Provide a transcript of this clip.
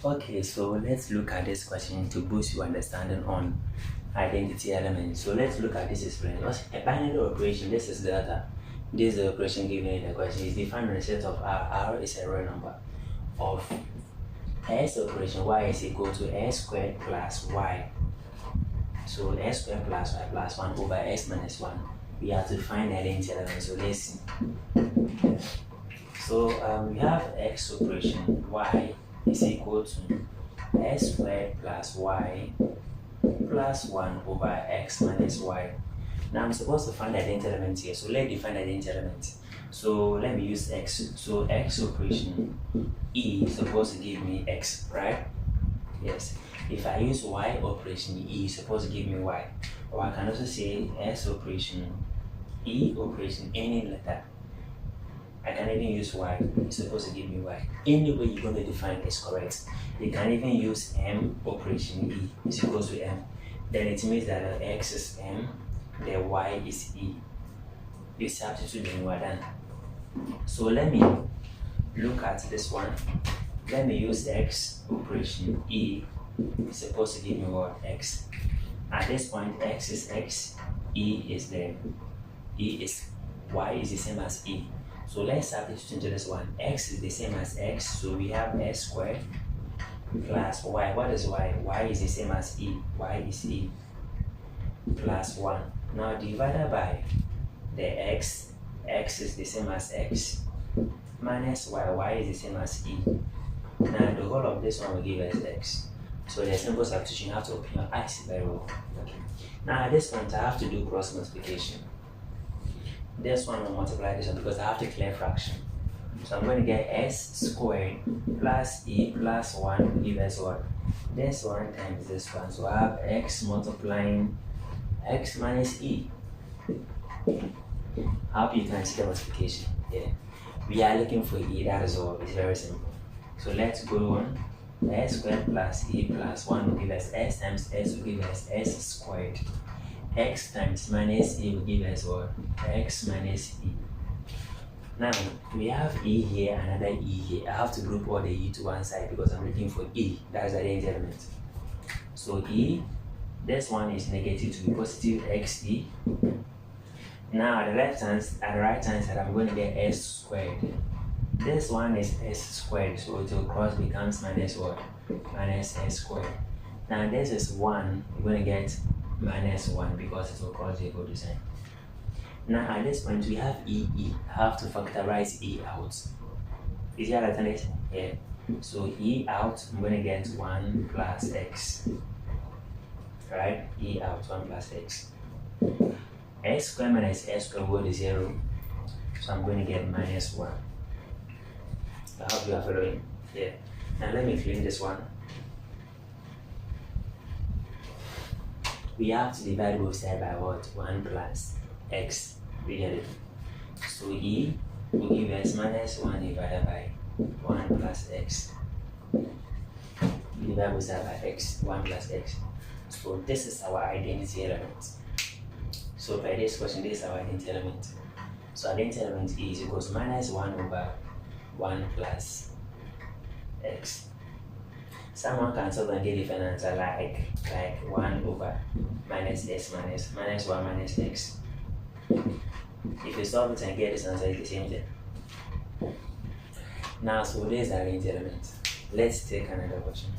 Okay, so let's look at this question to boost your understanding on identity elements. So let's look at this expression. A binary operation, this is delta. This is the operation given in the question is defined on a set of R. R is a real number of S operation y is equal to S squared plus y. So S squared plus y plus 1 over S minus 1. We have to find the identity element. So let's see. So we have X operation y is equal to S squared plus y plus 1 over x minus y. Now I'm supposed to find the identity element here. So let's define the identity element. So let me use x. So x operation E is supposed to give me x, right? Yes. If I use y operation E is supposed to give me y. Or I can also say S operation E operation any letter. I can even use y. It's supposed to give me y. Any way you're going to define is correct. You can even use M operation E is equal to M. Then it means that the x is M, the y is E. You substitute then you are done. So let me look at this one. Let me use x operation E is supposed to give me what? X. At this point, x is x, E is there. E is y is the same as E. So let's substitute into this one. X is the same as x, so we have s squared plus y. What is y? Y is the same as E. Y is E plus 1. Now divided by the x. X is the same as x minus y. Y is the same as E. Now the whole of this one will give us x. So the simple substitution, you have to open your eyes very well. Okay. Now at this point, I have to do cross multiplication. This one will multiply this one because I have to clear fraction. So I'm going to get s squared plus E plus 1 will give us what? This one times this one. So I have x multiplying x minus E. I hope you can see the multiplication. Yeah. We are looking for E, that is all. It's very simple. So let's go on. S squared plus E plus 1 will give us s times s will give us s squared. X times minus E will give us what? X minus E. Now, we have E here, another E here. I have to group all the E to one side because I'm looking for E. That's the identity element. So E, this one is negative to be positive XE. Now, at the right hand side, I'm going to get S squared. This one is S squared, so it will cross becomes minus what? Minus S squared. Now, this is 1. We're going to get minus 1 because it will cross the equal to sign. Now at this point we have EE. I have to factorize E out. Is that alternate? Yeah. So E out, I'm going to get 1 plus x. Right? E out, 1 plus x. S squared minus s squared will go to 0. So I'm going to get minus 1. I hope you are following. Yeah. Now let me clean this one. We have to divide both sides by what? 1 plus x. We get it. So E will give us minus 1 divided by 1 plus x. We divide both sides by x, 1 plus x. So this is our identity element. So by this question, this is our identity element. So identity element E is equal to minus 1 over 1 plus x. Someone can solve and get different answer like 1 over minus s minus 1 minus x. If you solve it and get this answer, it's the same thing. Now, so this is the identity element. Let's take another question.